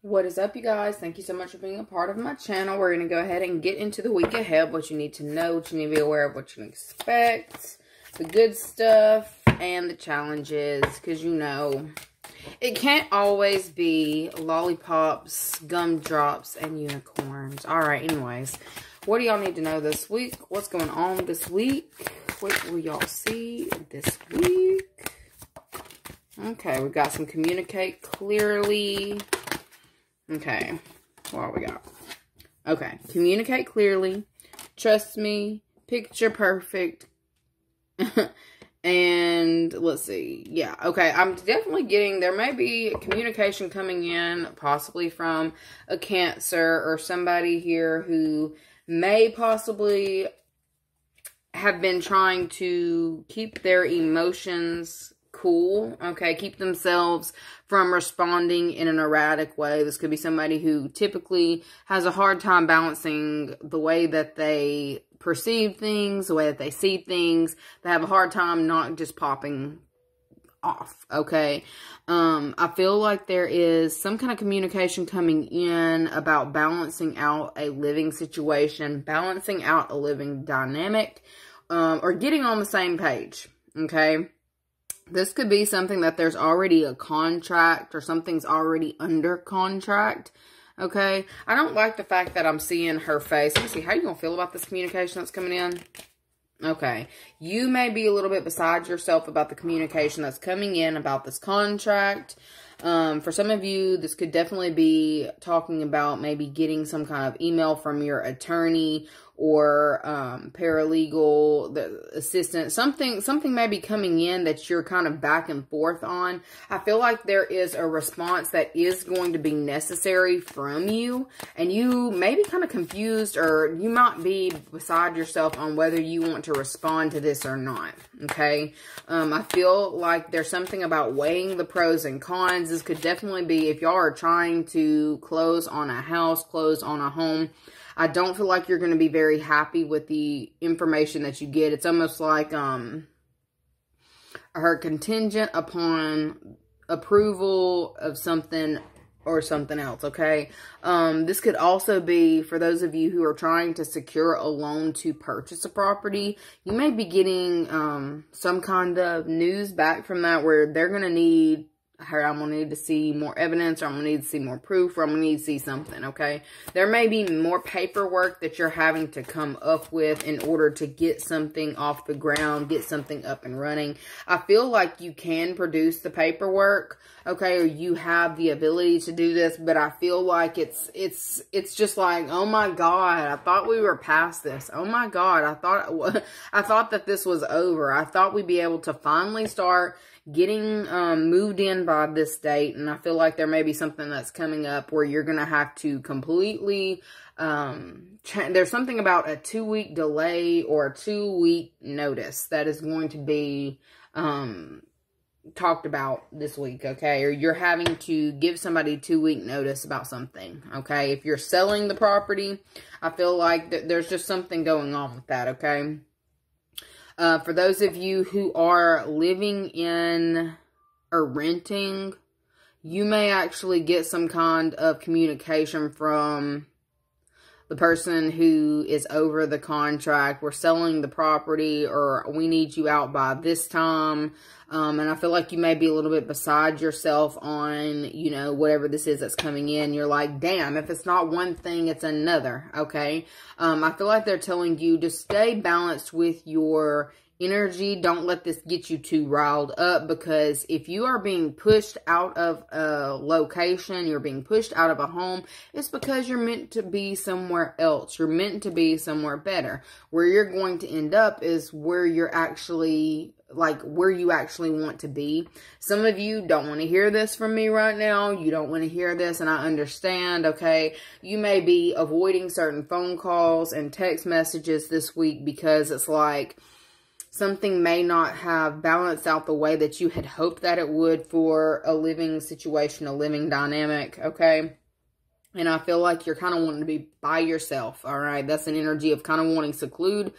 What is up, you guys? Thank you so much for being a part of my channel. We're going to go ahead and get into the week ahead, what you need to know, what you need to be aware of, what you can expect, the good stuff, and the challenges, because you know, it can't always be lollipops, gumdrops, and unicorns. Alright, anyways, what do y'all need to know this week? What's going on this week? What will y'all see this week? Okay, we got some communicate clearly. Okay, what we got? Okay, communicate clearly, trust me, picture perfect, and let's see, yeah, okay, I'm definitely getting, there may be communication coming in, possibly from a Cancer or somebody here who may possibly have been trying to keep their emotions cool, okay, keep themselves from responding in an erratic way. This could be somebody who typically has a hard time balancing the way that they perceive things, the way that they see things. They have a hard time not just popping off, okay? I feel like there is some kind of communication coming in about balancing out a living situation, balancing out a living dynamic, or getting on the same page, okay? This could be something that there's already a contract or something's already under contract, okay? I don't like the fact that I'm seeing her face. Let me see, how you going to feel about this communication that's coming in? Okay, you may be a little bit beside yourself about the communication that's coming in about this contract. For some of you, this could definitely be talking about maybe getting some kind of email from your attorney or paralegal, the assistant, something may be coming in that you're kind of back and forth on. I feel like there is a response that is going to be necessary from you, and you may be kind of confused, or you might be beside yourself on whether you want to respond to this or not, okay? I feel like there's something about weighing the pros and cons. This could definitely be if y'all are trying to close on a house, close on a home. I don't feel like you're going to be very happy with the information that you get. It's almost like her contingent upon approval of something or something else, okay? This could also be for those of you who are trying to secure a loan to purchase a property. You may be getting some kind of news back from that where they're going to need, I'm going to need to see more evidence, or I'm going to need to see more proof, or I'm going to need to see something, okay? There may be more paperwork that you're having to come up with in order to get something off the ground, get something up and running. I feel like you can produce the paperwork, okay, or you have the ability to do this, but I feel like it's just like, oh my God, I thought we were past this. Oh my God, I thought that this was over. I thought we'd be able to finally start getting moved in by this date, and I feel like there may be something that's coming up where you're going to have to completely, there's something about a 2-week delay or a 2-week notice that is going to be talked about this week, okay? Or you're having to give somebody 2-week notice about something, okay? If you're selling the property, I feel like there's just something going on with that, okay? For those of you who are living in or renting, you may actually get some kind of communication from the person who is over the contract. We're selling the property, or we need you out by this time. And I feel like you may be a little bit beside yourself on, you know, whatever this is that's coming in. You're like, damn, if it's not one thing, it's another, okay? I feel like they're telling you to stay balanced with your energy. Don't let this get you too riled up, because if you are being pushed out of a location, you're being pushed out of a home, it's because you're meant to be somewhere else. You're meant to be somewhere better. Where you're going to end up is where you're actually, like, where you actually want to be. Some of you don't want to hear this from me right now. You don't want to hear this, and I understand, okay? You may be avoiding certain phone calls and text messages this week because it's like something may not have balanced out the way that you had hoped that it would for a living situation, a living dynamic, okay? And I feel like you're kind of wanting to be by yourself, all right? That's an energy of kind of wanting seclusion,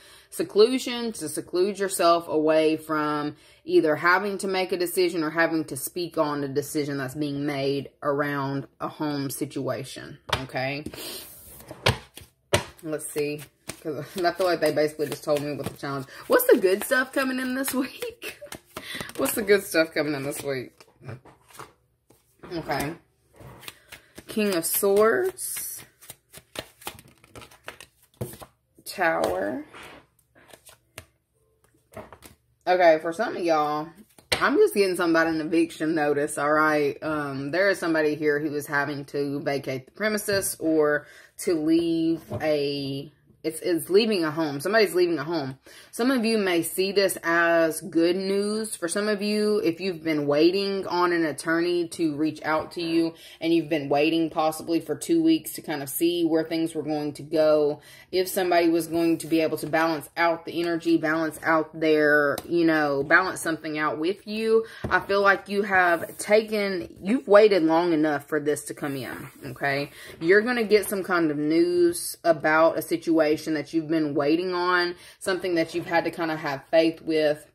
to seclude yourself away from either having to make a decision or having to speak on a decision that's being made around a home situation, okay? Let's see, because I feel like they basically just told me what the challenge. What's the good stuff coming in this week? What's the good stuff coming in this week? Okay. King of Swords, Tower. Okay, for some of y'all, I'm just getting something about an eviction notice, all right? There is somebody here who is having to vacate the premises or to leave a... It's leaving a home. Somebody's leaving a home. Some of you may see this as good news. For some of you, if you've been waiting on an attorney to reach out to you and you've been waiting possibly for 2 weeks to kind of see where things were going to go, if somebody was going to be able to balance out the energy, balance out their, you know, balance something out with you, I feel like you've waited long enough for this to come in, okay? You're going to get some kind of news about a situation that you've been waiting on, something that you've had to kind of have faith with.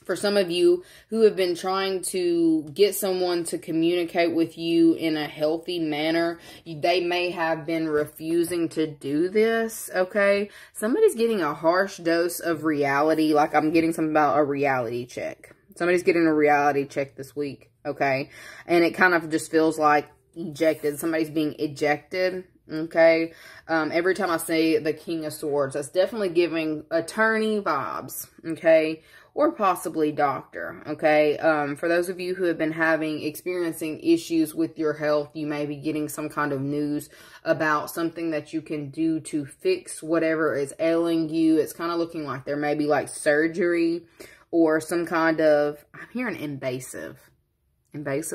For some of you who have been trying to get someone to communicate with you in a healthy manner, they may have been refusing to do this, okay? Somebody's getting a harsh dose of reality, like I'm getting something about a reality check. Somebody's getting a reality check this week, okay? And it kind of just feels like ejected. Somebody's being ejected. Okay, every time I say the King of Swords, that's definitely giving attorney vibes, okay, or possibly doctor, okay. For those of you who have been experiencing issues with your health, you may be getting some kind of news about something that you can do to fix whatever is ailing you. It's kind of looking like there may be like surgery or some kind of, I'm hearing invasive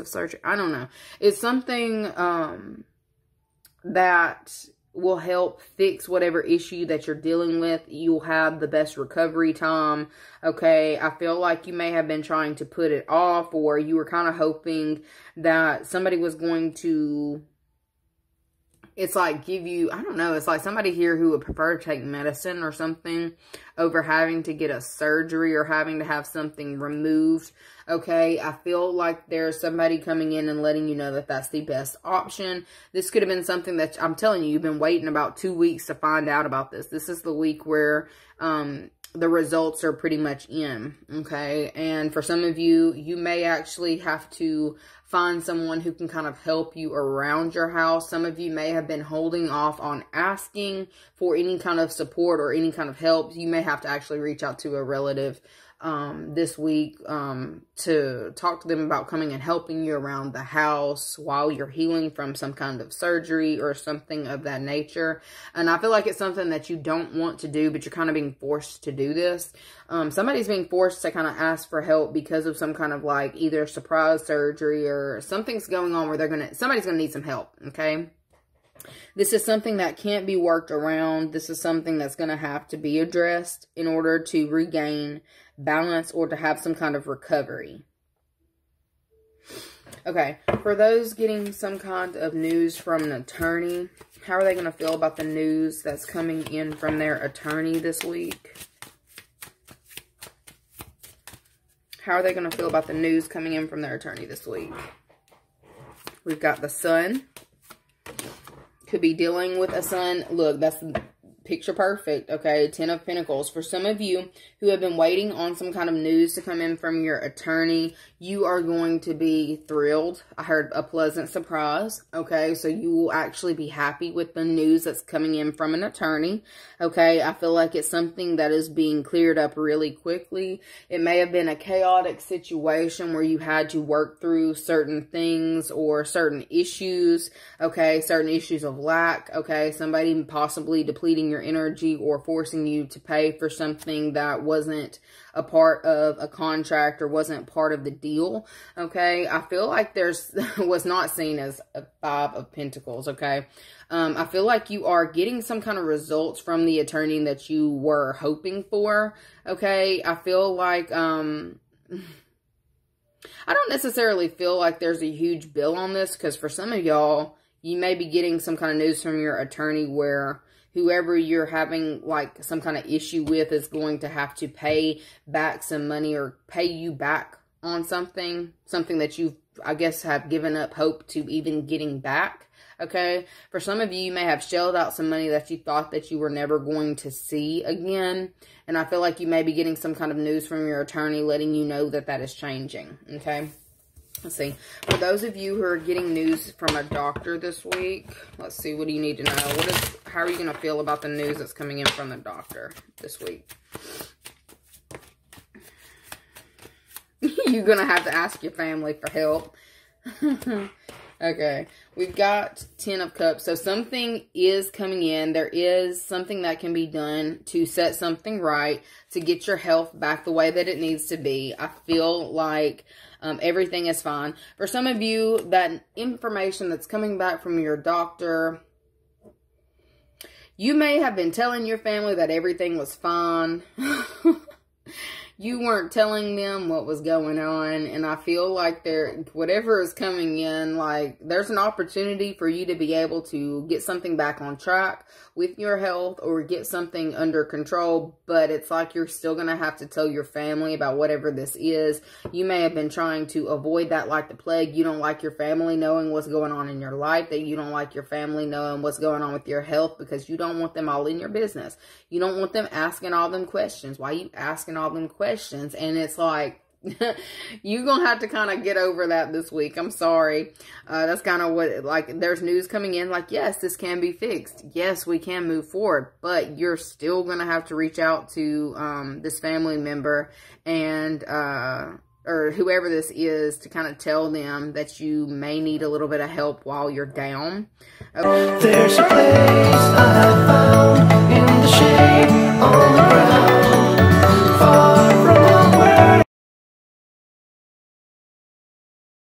surgery. I don't know. It's something, that will help fix whatever issue that you're dealing with. You'll have the best recovery time, okay? I feel like you may have been trying to put it off, or you were kind of hoping that somebody was going to, it's like give you, I don't know, it's like somebody here who would prefer to take medicine or something over having to get a surgery or having to have something removed, okay? I feel like there's somebody coming in and letting you know that that's the best option. This could have been something that, I'm telling you, you've been waiting about 2 weeks to find out about this. This is the week where the results are pretty much in, okay? And for some of you, you may actually have to find someone who can kind of help you around your house. Some of you may have been holding off on asking for any kind of support or any kind of help. You may have to actually reach out to a relative this week to talk to them about coming and helping you around the house while you're healing from some kind of surgery or something of that nature. And I feel like it's something that you don't want to do, but you're kind of being forced to do this. Somebody's being forced to kind of ask for help because of some kind of like either surprise surgery or something's going on where somebody's gonna need some help, okay? This is something that can't be worked around. This is something that's going to have to be addressed in order to regain balance or to have some kind of recovery. Okay, for those getting some kind of news from an attorney, how are they going to feel about the news that's coming in from their attorney this week? How are they going to feel about the news coming in from their attorney this week? We've got the Sun. Could be dealing with a son. Look, that's picture perfect, okay? 10 of Pentacles. For some of you who have been waiting on some kind of news to come in from your attorney, you are going to be thrilled. I heard a pleasant surprise, okay? So you will actually be happy with the news that's coming in from an attorney, okay? I feel like it's something that is being cleared up really quickly. It may have been a chaotic situation where you had to work through certain things or certain issues, okay? Certain issues of lack, okay? Somebody possibly depleting your energy or forcing you to pay for something that wasn't a part of a contract or wasn't part of the deal, okay? I feel like was not seen as a 5 of Pentacles, okay? I feel like you are getting some kind of results from the attorney that you were hoping for, okay? I feel like, I don't necessarily feel like there's a huge bill on this because for some of y'all, you may be getting some kind of news from your attorney where whoever you're having like some kind of issue with is going to have to pay back some money or pay you back on something that you, I guess, have given up hope to even getting back. Okay, for some of you, you may have shelled out some money that you thought that you were never going to see again. And I feel like you may be getting some kind of news from your attorney letting you know that that is changing. Okay, let's see. For those of you who are getting news from a doctor this week, let's see, what do you need to know? How are you going to feel about the news that's coming in from the doctor this week? You're going to have to ask your family for help. Okay, we've got 10 of Cups. So something is coming in. There is something that can be done to set something right, to get your health back the way that it needs to be. I feel like everything is fine. For some of you, that information that's coming back from your doctor, you may have been telling your family that everything was fine. You weren't telling them what was going on, and I feel like whatever is coming in, like, there's an opportunity for you to be able to get something back on track with your health or get something under control, but it's like you're still going to have to tell your family about whatever this is. You may have been trying to avoid that like the plague. You don't like your family knowing what's going on in your life, that you don't like your family knowing what's going on with your health because you don't want them all in your business. You don't want them asking all them questions. Why are you asking all them questions? And it's like, you're going to have to kind of get over that this week. I'm sorry. That's kind of what, like, there's news coming in like, yes, this can be fixed. Yes, we can move forward. But you're still going to have to reach out to this family member and, or whoever this is, to kind of tell them that you may need a little bit of help while you're down. Okay. There's a place I found in the shade.